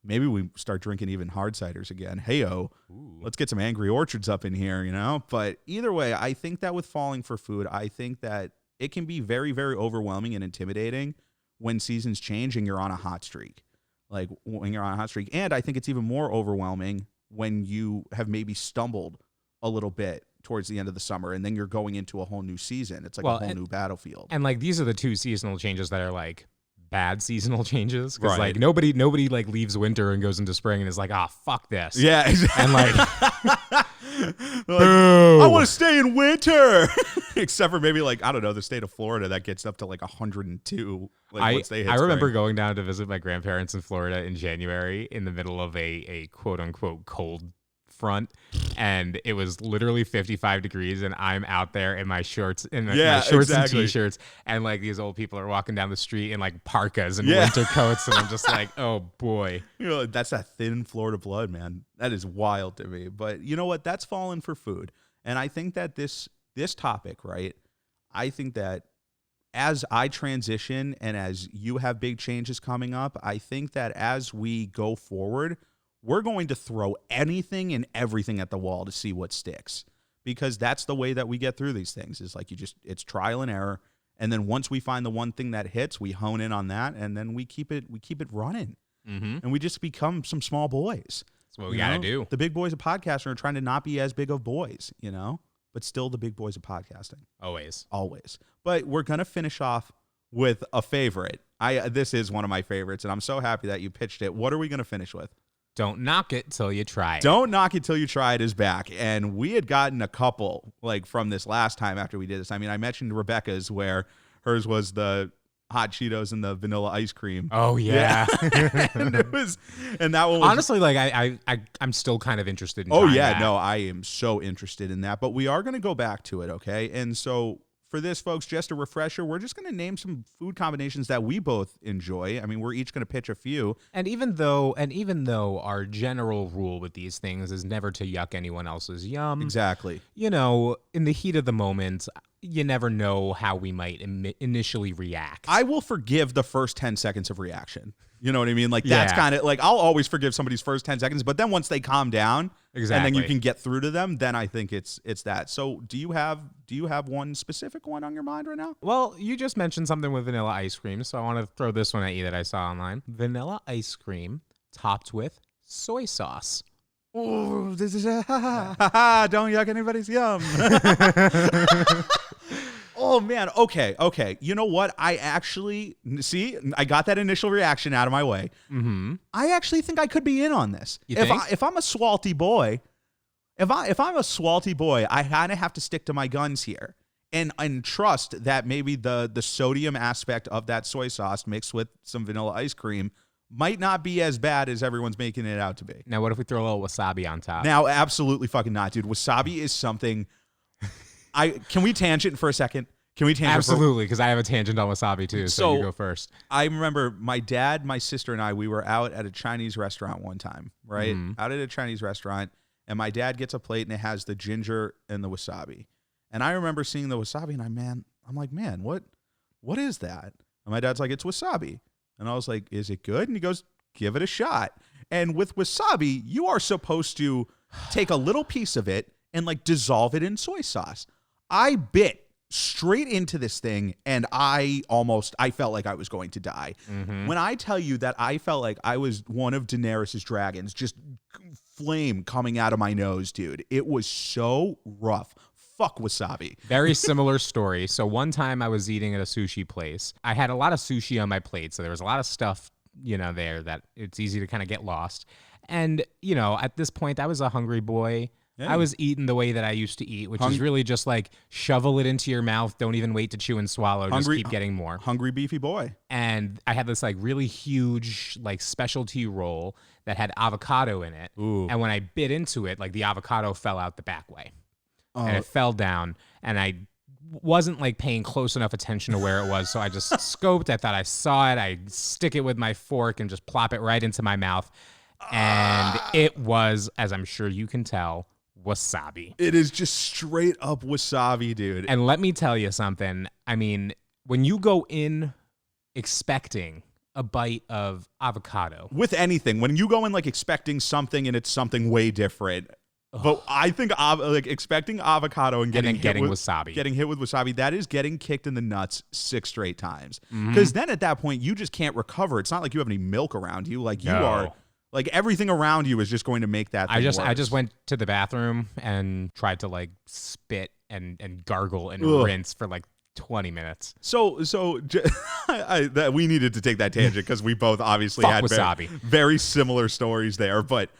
Maybe we start drinking even hard ciders again. Heyo, let's get some Angry Orchards up in here, you know? But either way, I think that with falling for food, I think that it can be very, very overwhelming and intimidating when seasons change and you're on a hot streak. Like when you're on a hot streak. And I think it's even more overwhelming when you have maybe stumbled a little bit towards the end of the summer and then you're going into a whole new season. It's like a whole new battlefield. And like these are the two seasonal changes that are like bad seasonal changes, because Right. like nobody like leaves winter and goes into spring and is like, fuck this. Yeah, exactly. And like, I want to stay in winter. Except for maybe like, I don't know, the state of Florida that gets up to like 102. Like once they hit I remember spring. going down to visit my grandparents in Florida in January in the middle of a quote unquote cold front, and it was literally 55 degrees, and I'm out there in my shorts my shorts and t-shirts, and like these old people are walking down the street in like parkas and winter coats, and I'm just like, oh boy. You know, that's that thin Florida blood, man. That is wild to me. But you know what? That's falling for food. And I think that this topic, right? I think that as I transition and as you have big changes coming up, I think that as we go forward, we're going to throw anything and everything at the wall to see what sticks, because that's the way that we get through these things. Is like it's trial and error. And then once we find the one thing that hits, we hone in on that, and then we keep it running. And we just become some small boys. That's what we got to do. The big boys of podcasting are trying to not be as big of boys, you know, but still the big boys of podcasting. Always. But we're going to finish off with a favorite. This is one of my favorites, and I'm so happy that you pitched it. What are we going to finish with? Don't knock it till you try it. Don't knock it till you try it is back. And we had gotten a couple like from this last time after we did this. I mean, I mentioned Rebecca's, where hers was the hot Cheetos and the vanilla ice cream. Oh yeah. and that one was, honestly, like I'm still kind of interested in trying that. No, I am so interested in that. But we are going to go back to it, okay? And so for this, folks, just a refresher, we're just going to name some food combinations that we both enjoy. I mean, we're each going to pitch a few. And even though our general rule with these things is never to yuck anyone else's yum. Exactly. You know, in the heat of the moment, you never know how we might initially react. I will forgive the first 10 seconds of reaction. You know what I mean? Like that's kind of like, I'll always forgive somebody's first 10 seconds, but then once they calm down, and then you can get through to them, then I think it's that. So do you have one specific one on your mind right now? Well, you just mentioned something with vanilla ice cream, so I want to throw this one at you that I saw online. Vanilla ice cream topped with soy sauce. Oh, this is don't yuck anybody's yum. Oh, man. Okay. You know what? I actually, see, I got that initial reaction out of my way. Mm-hmm. I actually think I could be in on this. If I'm a swalty boy, if I'm a swalty boy, I kind of have to stick to my guns here and trust that maybe the sodium aspect of that soy sauce mixed with some vanilla ice cream might not be as bad as everyone's making it out to be. Now, what if we throw a little wasabi on top? Now, absolutely fucking not, dude. Wasabi is something... Can we tangent for a second? Can we tangent? Absolutely, because I have a tangent on wasabi too. So you go first. I remember my dad, my sister, and I, we were out at a Chinese restaurant one time, right? Out at a Chinese restaurant, and my dad gets a plate and it has the ginger and the wasabi. And I remember seeing the wasabi, and I'm like, man, what is that? And my dad's like, it's wasabi. And I was like, is it good? And he goes, give it a shot. And with wasabi, you are supposed to take a little piece of it and like dissolve it in soy sauce. I bit straight into this thing, and I felt like I was going to die. When I tell you that I felt like I was one of Daenerys' dragons, just flame coming out of my nose, dude. It was so rough. Fuck wasabi. Very similar story. So one time I was eating at a sushi place. I had a lot of sushi on my plate, so there was a lot of stuff, there that it's easy to kind of get lost. And, at this point, I was a hungry boy. I was eating the way that I used to eat, which is really just like shovel it into your mouth. Don't even wait to chew and swallow. Just keep getting more. Hungry, beefy boy. And I had this like really huge like specialty roll that had avocado in it. Ooh. And when I bit into it, like the avocado fell out the back way. And it fell down. And I wasn't like paying close enough attention to where it was. So I just scoped. I thought I saw it. I stick it with my fork and just plop it right into my mouth. And it was, as I'm sure you can tell, wasabi. It is just straight up wasabi, dude. And let me tell you something. I mean, when you go in expecting a bite of avocado. With anything, when you go in like expecting something and it's something way different. But I think like expecting avocado and getting hit with wasabi, that is getting kicked in the nuts 6 straight times. Because then at that point, you just can't recover. It's not like you have any milk around you. Like you are. Like everything around you is just going to make that thing worse. I just went to the bathroom and tried to like spit and gargle and rinse for like 20 minutes. So we needed to take that tangent because we both obviously had very similar stories there. But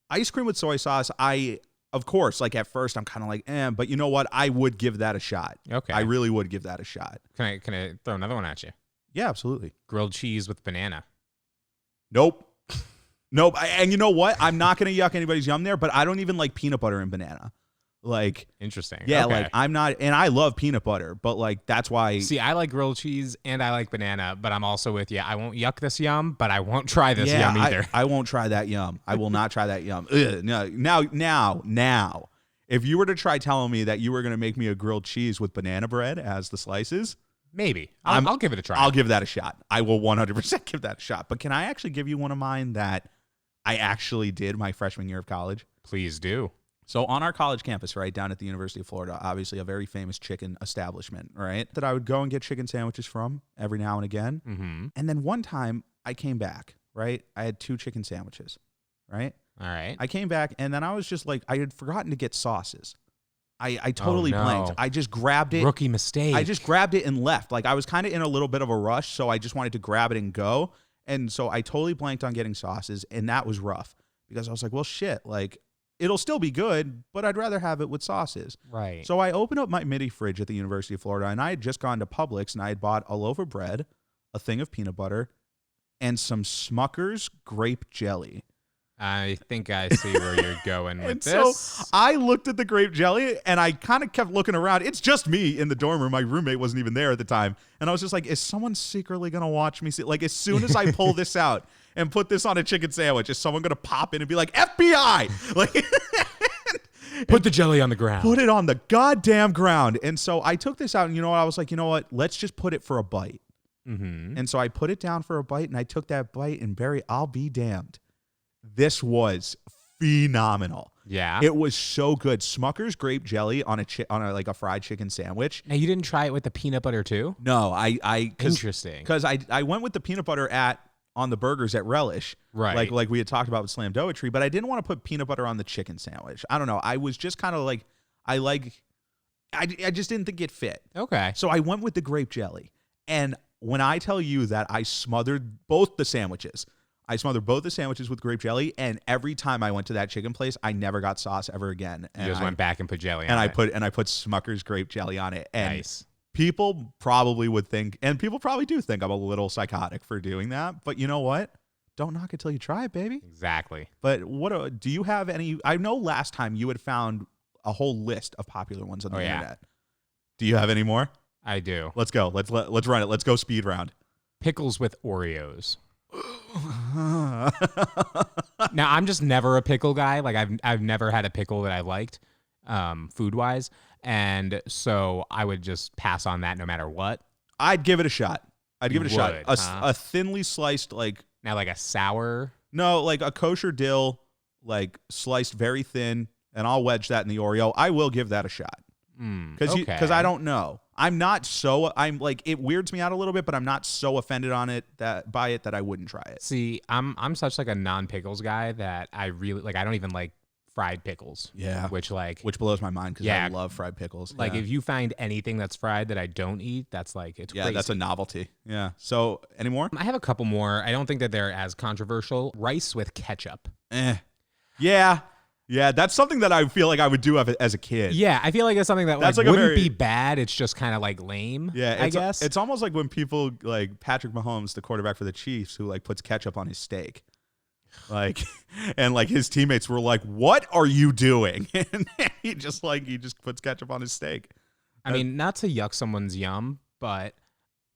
ice cream with soy sauce, of course, like at first I'm kind of like, but you know what? I would give that a shot. Okay. I really would give that a shot. Can I throw another one at you? Yeah, absolutely. Grilled cheese with banana. Nope. And you know what? I'm not going to yuck anybody's yum there, but I don't even like peanut butter and banana. Like, interesting. Yeah, okay. like I'm not, and I love peanut butter, but like that's why. See, I like grilled cheese and I like banana, but I'm also with you. I won't yuck this yum, but I won't try this yum either. I won't try that yum. I will not try that yum. Ugh, no. Now, if you were to try telling me that you were going to make me a grilled cheese with banana bread as the slices, maybe I'll give it a try. I'll give that a shot. I will 100% give that a shot. But can I actually give you one of mine that I actually did my freshman year of college? Please do. So on our college campus, right, down at the University of Florida, obviously a very famous chicken establishment, right, that I would go and get chicken sandwiches from every now and again. Mm-hmm. And then one time I came back, right? I had 2 chicken sandwiches, right? All right. I came back, and then I was just like, I had forgotten to get sauces. I totally blanked. I just grabbed it. Rookie mistake. I just grabbed it and left. Like I was kind of in a little bit of a rush, so I just wanted to grab it and go. And so I totally blanked on getting sauces, and that was rough because I was like, well, shit, like, it'll still be good, but I'd rather have it with sauces. Right. So I opened up my mini fridge at the University of Florida, and I had just gone to Publix, and I had bought a loaf of bread, a thing of peanut butter, and some Smucker's grape jelly. I think I see where you're going with this. So I looked at the grape jelly, and I kind of kept looking around. It's just me in the dorm room. My roommate wasn't even there at the time. And I was just like, is someone secretly going to watch me? Like, as soon as I pull this out and put this on a chicken sandwich, is someone going to pop in and be like, FBI? Like, put the jelly on the ground. Put it on the goddamn ground. And so I took this out, and you know what? I was like, you know what? Let's just put it for a bite. Mm-hmm. And so I put it down for a bite, and I took that bite, and Barry, I'll be damned. This was phenomenal. Yeah. It was so good. Smucker's grape jelly on a fried chicken sandwich. Now, you didn't try it with the peanut butter too? No, Interesting. Because I went with the peanut butter on the burgers at Relish. Right. Like we had talked about with Slam Doetry, but I didn't want to put peanut butter on the chicken sandwich. I don't know. I was just kind of like, I just didn't think it fit. Okay. So I went with the grape jelly. And when I tell you that I smothered both the sandwiches with grape jelly, and every time I went to that chicken place, I never got sauce ever again. And you just went back and put jelly on it. And I put Smucker's grape jelly on it. And nice. People probably would think, and people probably do think I'm a little psychotic for doing that. But you know what? Don't knock it till you try it, baby. But do you have any? I know last time you had found a whole list of popular ones on the internet. Do you have any more? I do. Let's go. Let's run it. Let's go speed round. Pickles with Oreos. Now, I'm just never a pickle guy. Like I've never had a pickle that I liked, food wise, and so I would just pass on that no matter what. I'd give it a shot. Huh? A thinly sliced, like Now, like a sour. no, like a kosher dill, like sliced very thin, and I'll wedge that in the Oreo. I will give that a shot because I don't know. I'm like, it weirds me out a little bit, but I'm not so offended on it by it that I wouldn't try it. See, I'm such like a non-pickles guy that I really like. I don't even like fried pickles. Yeah, which blows my mind because I love fried pickles. Like if you find anything that's fried that I don't eat, that's like it's crazy. That's a novelty. Yeah. So any more? I have a couple more. I don't think that they're as controversial. Rice with ketchup. Yeah, that's something that I feel like I would do as a kid. Yeah, I feel like it's something that wouldn't be bad. It's just kind of like lame. Yeah, I guess it's almost like when people like Patrick Mahomes, the quarterback for the Chiefs, who like puts ketchup on his steak, like, and like his teammates were like, "What are you doing?" And he just puts ketchup on his steak. I mean, not to yuck someone's yum, but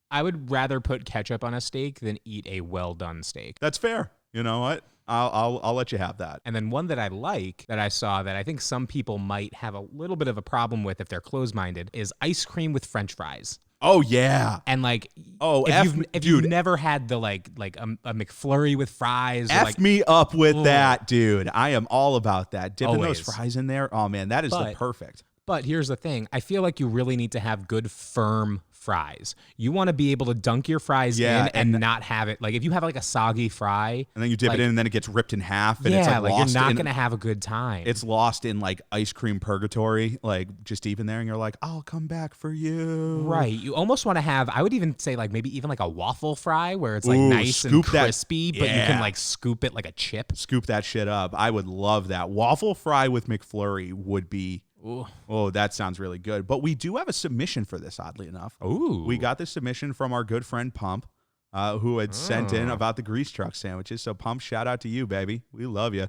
I would rather put ketchup on a steak than eat a well done steak. That's fair. You know what? I'll let you have that. And then one that I like that I saw that I think some people might have a little bit of a problem with if they're closed-minded is ice cream with French fries. Oh yeah. And like, if you've never had the like a McFlurry with fries, me up with that, dude. I am all about that. Dipping those fries in there. Oh man, that is the perfect. But here's the thing. I feel like you really need to have good, firm fries. You want to be able to dunk your fries in and not have it. Like if you have like a soggy fry. And then you dip it in and then it gets ripped in half. And it's like you're not going to have a good time. It's lost in like ice cream purgatory, like just even there. And you're like, I'll come back for you. Right. You almost want to have, I would even say like maybe even like a waffle fry where it's like nice and crispy, but you can like scoop it like a chip. Scoop that shit up. I would love that. Waffle fry with McFlurry would be... Oh, that sounds really good. But we do have a submission for this, oddly enough. Ooh. We got this submission from our good friend Pump, who had sent in about the grease truck sandwiches. So Pump, shout out to you, baby. We love you.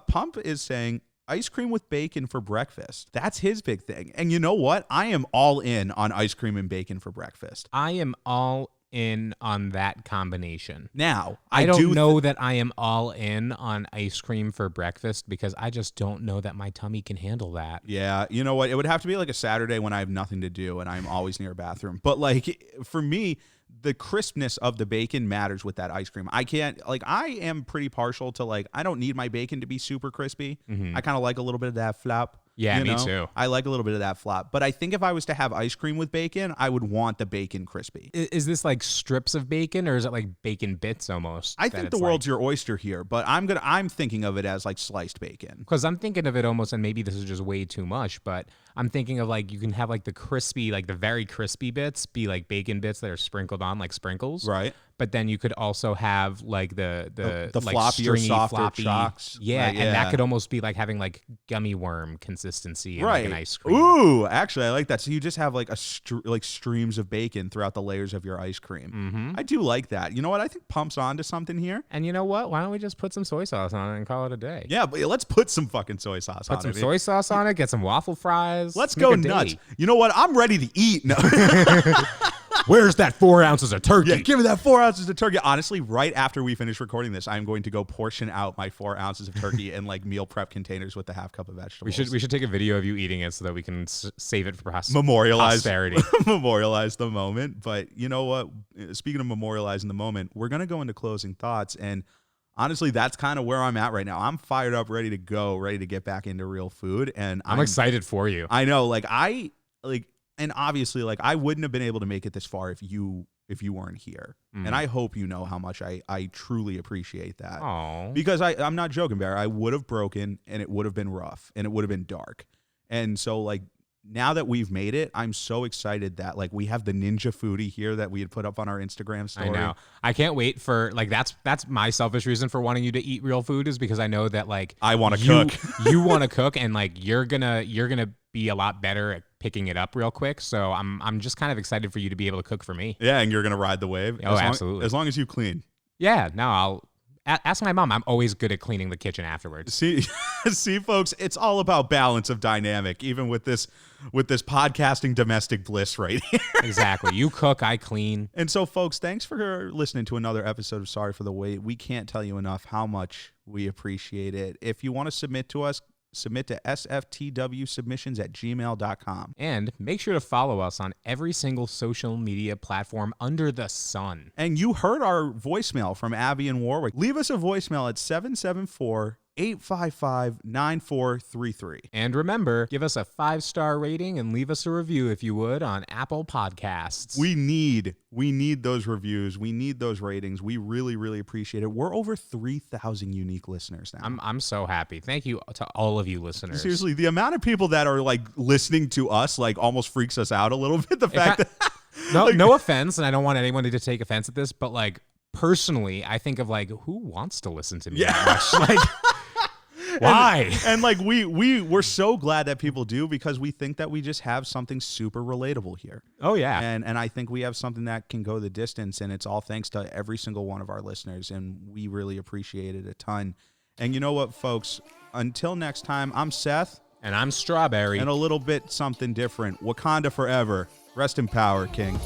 Pump is saying ice cream with bacon for breakfast. That's his big thing. And you know what? I am all in on ice cream and bacon for breakfast. I am all in on that combination. Now, I don't know that I am all in on ice cream for breakfast because I just don't know that my tummy can handle that. Yeah, you know what? It would have to be like a Saturday when I have nothing to do and I'm always near a bathroom. But like for me, the crispness of the bacon matters with that ice cream. I am pretty partial to like, I don't need my bacon to be super crispy. I kind of like a little bit of that flop. Yeah, me too. I like a little bit of that flop. But I think if I was to have ice cream with bacon, I would want the bacon crispy. Is this like strips of bacon or is it like bacon bits almost? I think the world's your oyster here, but I'm thinking of it as like sliced bacon. Because I'm thinking of it almost, and maybe this is just way too much, but I'm thinking of like you can have like the crispy, like the very crispy bits be like bacon bits that are sprinkled on like sprinkles. Right. But then you could also have like the like floppy or softer floppy chocks. Yeah, right, and that could almost be like having like gummy worm consistency in like an ice cream. Ooh, actually, I like that. So you just have like streams of bacon throughout the layers of your ice cream. Mm-hmm. I do like that. You know what? I think Pump's onto something here. And you know what? Why don't we just put some soy sauce on it and call it a day? Yeah, but let's put some fucking soy sauce on it. Put some soy sauce on it. Get some waffle fries. Let's go nuts. You know what? I'm ready to eat. No. Where's that 4 ounces of turkey? Yeah, give me that 4 ounces of turkey. Honestly, right after we finish recording this, I'm going to go portion out my 4 ounces of turkey in like meal prep containers with the half cup of vegetables. We should take a video of you eating it so that we can save it for posterity. Memorialize the moment. But you know what? Speaking of memorializing the moment, we're going to go into closing thoughts. And honestly, that's kind of where I'm at right now. I'm fired up, ready to go, ready to get back into real food. And I'm excited for you. I know, and obviously, like, I wouldn't have been able to make it this far if you weren't here. And I hope you know how much I truly appreciate that. Aww. Because I'm not joking, Bear. I would have broken, and it would have been rough, and it would have been dark. And so, like, now that we've made it, I'm so excited that, like, we have the Ninja Foodie here that we had put up on our Instagram story. I know. I can't wait for, like, that's my selfish reason for wanting you to eat real food is because I know that, like, I want to cook. You want to cook, and, like, you're gonna be a lot better at picking it up real quick. So I'm just kind of excited for you to be able to cook for me. Yeah, and you're gonna ride the wave. Oh, absolutely. As long as you clean. Yeah, no, Ask my mom. I'm always good at cleaning the kitchen afterwards. See, see, folks, it's all about balance of dynamic, even with this podcasting domestic bliss right here. Exactly. You cook, I clean. And so, folks, thanks for listening to another episode of Sorry for the Wait. We can't tell you enough how much we appreciate it. If you want to submit to us, submit to SFTWSubmissions@gmail.com. And make sure to follow us on every single social media platform under the sun. And you heard our voicemail from Abby and Warwick. Leave us a voicemail at 774-855-9433. And remember, give us a 5-star rating and leave us a review if you would on Apple Podcasts. We need those reviews. We need those ratings. We really, really appreciate it. We're over 3,000 unique listeners now. I'm so happy. Thank you to all of you listeners. Seriously, the amount of people that are like listening to us like almost freaks us out a little bit. The fact that no offense, and I don't want anyone to take offense at this, but like personally, I think of like, who wants to listen to me that much? Like, why? And like we're so glad that people do, because we think that we just have something super relatable here. Oh yeah. And I think we have something that can go the distance, and it's all thanks to every single one of our listeners, and we really appreciate it a ton. And you know what, folks? Until next time, I'm Seth. And I'm Strawberry. And a little bit something different. Wakanda forever. Rest in power, King.